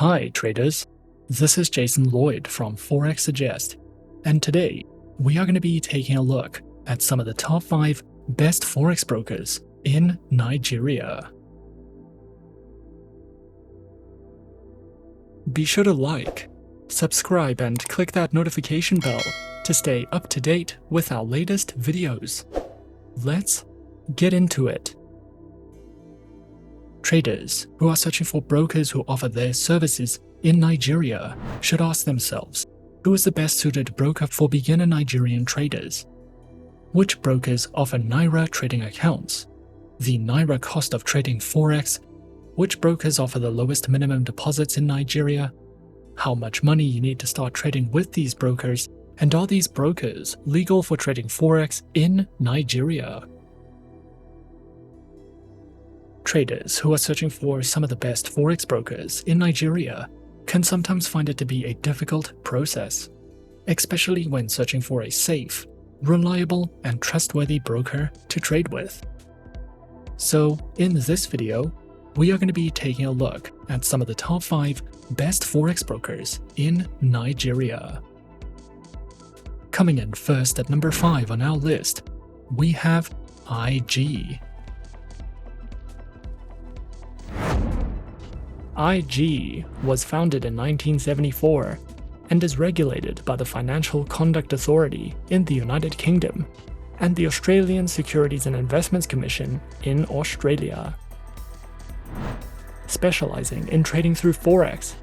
Hi traders, this is Jason Lloyd from Forexsuggest, and today we are going to be taking a look at some of the top 5 best Forex brokers in Nigeria. Be sure to like, subscribe and click that notification bell to stay up to date with our latest videos. Let's get into it. Traders who are searching for brokers who offer their services in Nigeria should ask themselves, who is the best suited broker for beginner Nigerian traders? Which brokers offer Naira trading accounts? The Naira cost of trading Forex? Which brokers offer the lowest minimum deposits in Nigeria? How much money you need to start trading with these brokers? And are these brokers legal for trading Forex in Nigeria? Traders who are searching for some of the best Forex brokers in Nigeria can sometimes find it to be a difficult process, especially when searching for a safe, reliable, and trustworthy broker to trade with. So, in this video, we are going to be taking a look at some of the top 5 best Forex brokers in Nigeria. Coming in first at number 5 on our list, we have IG. IG was founded in 1974 and is regulated by the Financial Conduct Authority in the United Kingdom and the Australian Securities and Investments Commission in Australia, specializing in trading through Forex,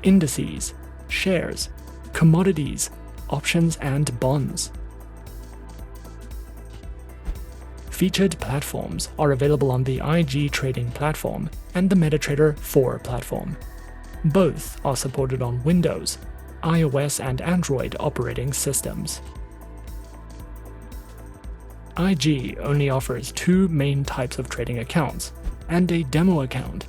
indices, shares, commodities, options, and bonds. Featured platforms are available on the IG Trading platform and the MetaTrader 4 platform. Both are supported on Windows, iOS, and Android operating systems. IG only offers 2 main types of trading accounts and a demo account.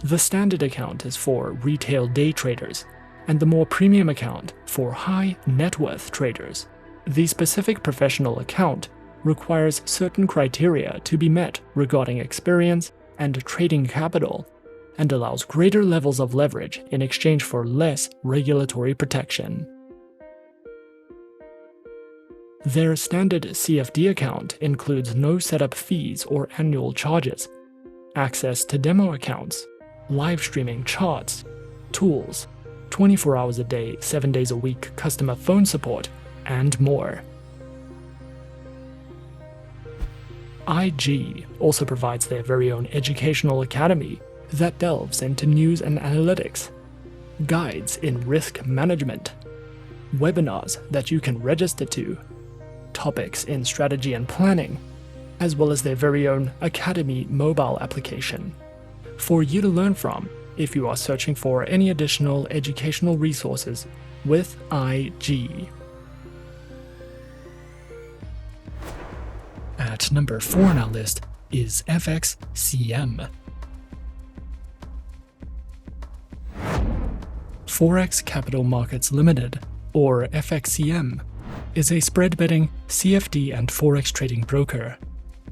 The standard account is for retail day traders, and the more premium account for high net worth traders. The specific professional account requires certain criteria to be met regarding experience and trading capital, and allows greater levels of leverage in exchange for less regulatory protection. Their standard CFD account includes no setup fees or annual charges, access to demo accounts, live streaming charts, tools, 24 hours a day, 7 days a week customer phone support, and more. IG also provides their very own educational academy that delves into news and analytics, guides in risk management, webinars that you can register to, topics in strategy and planning, as well as their very own Academy mobile application for you to learn from if you are searching for any additional educational resources with IG. At number 4 on our list is FXCM. Forex Capital Markets Limited, or FXCM, is a spread betting, CFD and Forex trading broker,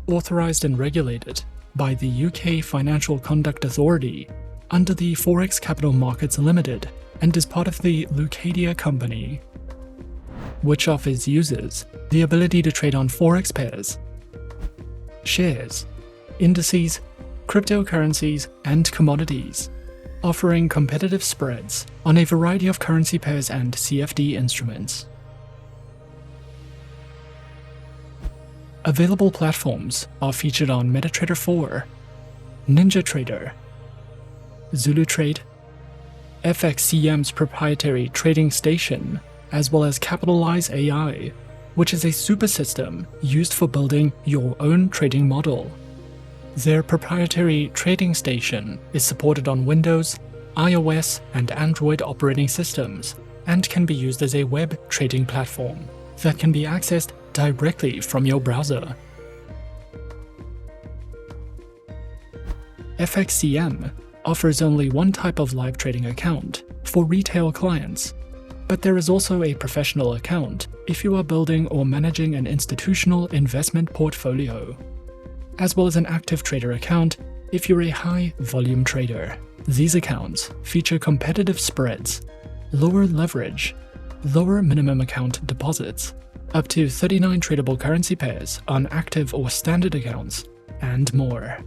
authorized and regulated by the UK Financial Conduct Authority under the Forex Capital Markets Limited, and is part of the Lucadia Company, which offers users the ability to trade on Forex pairs, shares, indices, cryptocurrencies, and commodities, offering competitive spreads on a variety of currency pairs and CFD instruments. Available platforms are featured on MetaTrader 4, NinjaTrader, ZuluTrade, FXCM's proprietary trading station, as well as Capitalize AI, which is a super system used for building your own trading model. Their proprietary trading station is supported on Windows, iOS, and Android operating systems, and can be used as a web trading platform that can be accessed directly from your browser. FXCM offers only one type of live trading account for retail clients, but there is also a professional account if you are building or managing an institutional investment portfolio, as well as an active trader account if you're a high volume trader. These accounts feature competitive spreads, lower leverage, lower minimum account deposits, up to 39 tradable currency pairs on active or standard accounts, and more.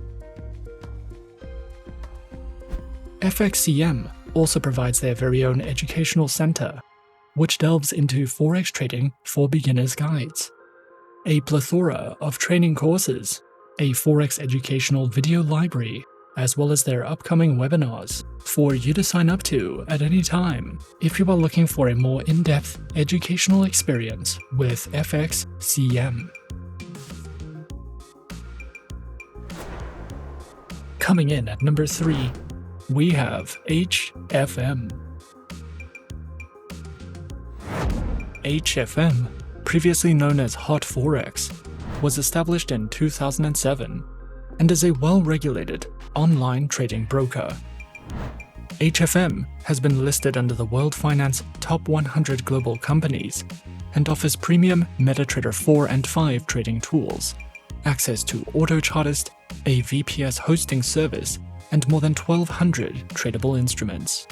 FXCM also provides their very own educational center, which delves into Forex trading for beginners guides, a plethora of training courses, a Forex educational video library, as well as their upcoming webinars for you to sign up to at any time if you are looking for a more in-depth educational experience with FXCM. Coming in at number 3, we have HFM. HFM, previously known as Hot Forex, was established in 2007 and is a well-regulated online trading broker. HFM has been listed under the World Finance Top 100 Global Companies and offers premium MetaTrader 4 and 5 trading tools, access to AutoChartist, a VPS hosting service, and more than 1,200 tradable instruments.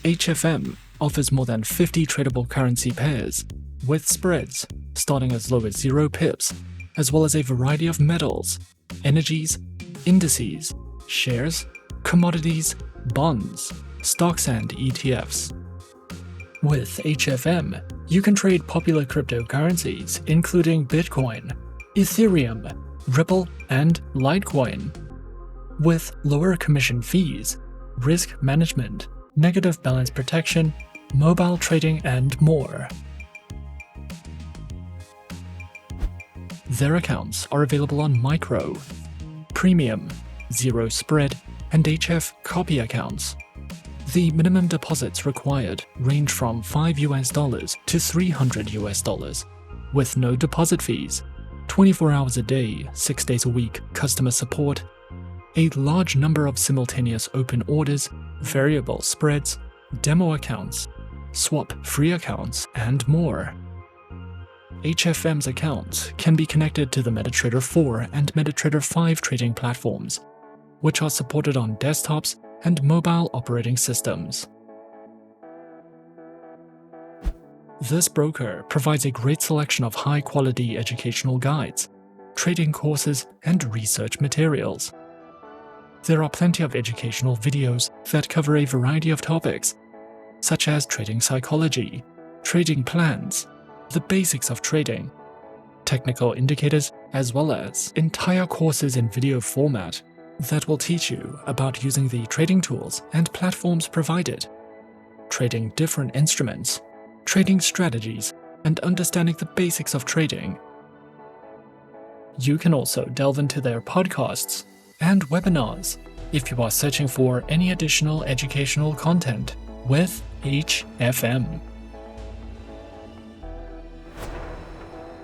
HFM offers more than 50 tradable currency pairs, with spreads starting as low as 0 pips, as well as a variety of metals, energies, indices, shares, commodities, bonds, stocks, and ETFs. With HFM, you can trade popular cryptocurrencies including Bitcoin, Ethereum, Ripple, and Litecoin. With lower commission fees, risk management, negative balance protection, mobile trading, and more. Their accounts are available on Micro, Premium, Zero Spread, and HF Copy accounts. The minimum deposits required range from $5 to $300, with no deposit fees, 24 hours a day, 6 days a week customer support, a large number of simultaneous open orders, variable spreads, demo accounts, swap-free accounts, and more. HFM's accounts can be connected to the MetaTrader 4 and MetaTrader 5 trading platforms, which are supported on desktops and mobile operating systems. This broker provides a great selection of high-quality educational guides, trading courses, and research materials. There are plenty of educational videos that cover a variety of topics, such as trading psychology, trading plans, the basics of trading, technical indicators, as well as entire courses in video format that will teach you about using the trading tools and platforms provided, trading different instruments, trading strategies, and understanding the basics of trading. You can also delve into their podcasts and webinars if you are searching for any additional educational content with HFM.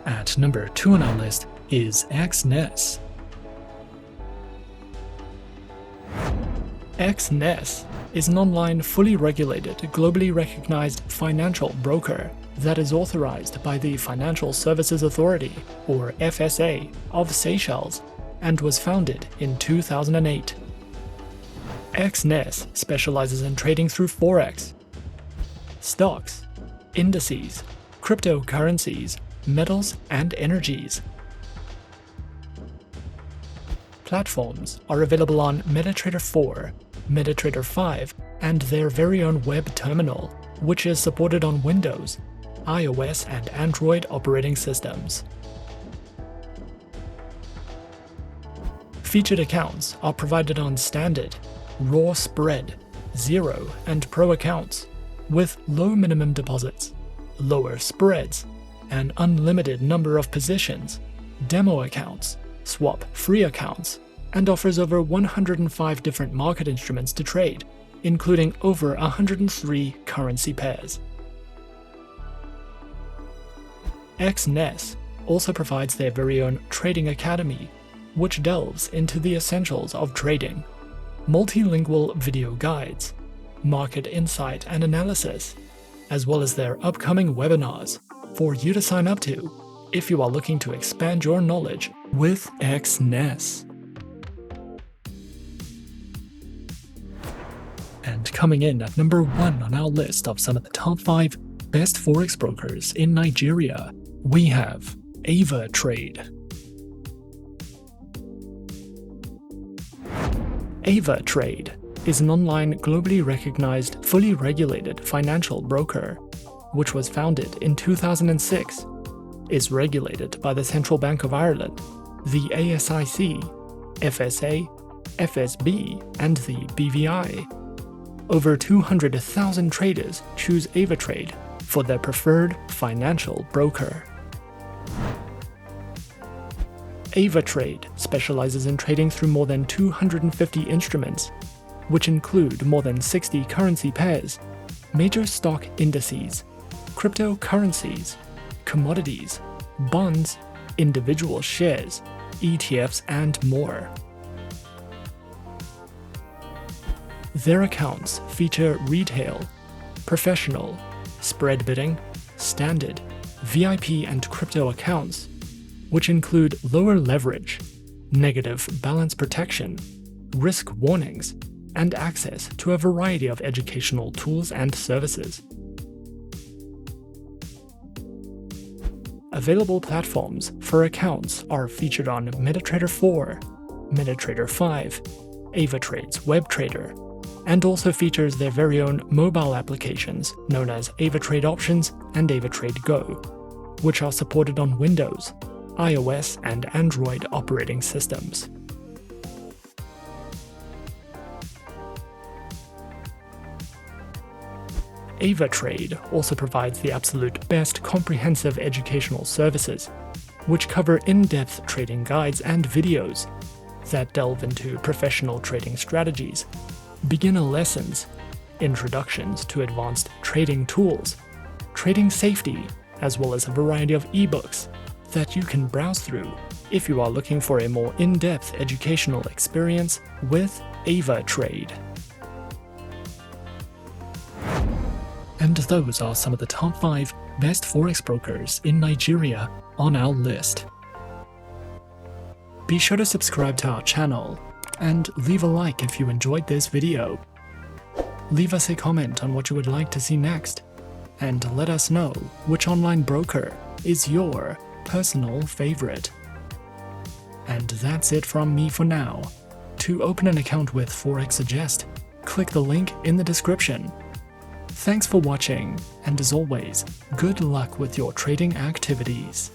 At number 2 on our list is Exness. Exness is an online, fully regulated, globally recognized financial broker that is authorized by the Financial Services Authority, or FSA, of Seychelles, and was founded in 2008. Exness specializes in trading through Forex, stocks, indices, cryptocurrencies, metals, and energies. Platforms are available on MetaTrader 4, MetaTrader 5, and their very own web terminal, which is supported on Windows, iOS, and Android operating systems. Featured accounts are provided on Standard, Raw Spread, Zero, and Pro accounts, with low minimum deposits, lower spreads, an unlimited number of positions, demo accounts, swap-free accounts, and offers over 105 different market instruments to trade, including over 103 currency pairs. Exness also provides their very own Trading Academy, which delves into the essentials of trading, multilingual video guides, market insight and analysis, as well as their upcoming webinars for you to sign up to if you are looking to expand your knowledge with Exness. Coming in at number 1 on our list of some of the top 5 best Forex brokers in Nigeria, we have Avatrade. Avatrade is an online, globally recognized, fully regulated financial broker, which was founded in 2006, is regulated by the Central Bank of Ireland, the ASIC, FSA, FSB, and the BVI. Over 200,000 traders choose Avatrade for their preferred financial broker. Avatrade specializes in trading through more than 250 instruments, which include more than 60 currency pairs, major stock indices, cryptocurrencies, commodities, bonds, individual shares, ETFs, and more. Their accounts feature retail, professional, spread bidding, standard, VIP, and crypto accounts, which include lower leverage, negative balance protection, risk warnings, and access to a variety of educational tools and services. Available platforms for accounts are featured on MetaTrader 4, MetaTrader 5, Avatrade's WebTrader, and also features their very own mobile applications known as Avatrade Options and Avatrade Go, which are supported on Windows, iOS, and Android operating systems. Avatrade also provides the absolute best comprehensive educational services, which cover in-depth trading guides and videos that delve into professional trading strategies, beginner lessons, introductions to advanced trading tools, trading safety, as well as a variety of ebooks that you can browse through if you are looking for a more in-depth educational experience with Avatrade. And those are some of the top 5 best Forex brokers in Nigeria on our list. Be sure to subscribe to our channel and leave a like if you enjoyed this video. Leave us a comment on what you would like to see next, and let us know which online broker is your personal favorite. And that's it from me for now. To open an account with Forexsuggest, click the link in the description. Thanks for watching, and as always, good luck with your trading activities.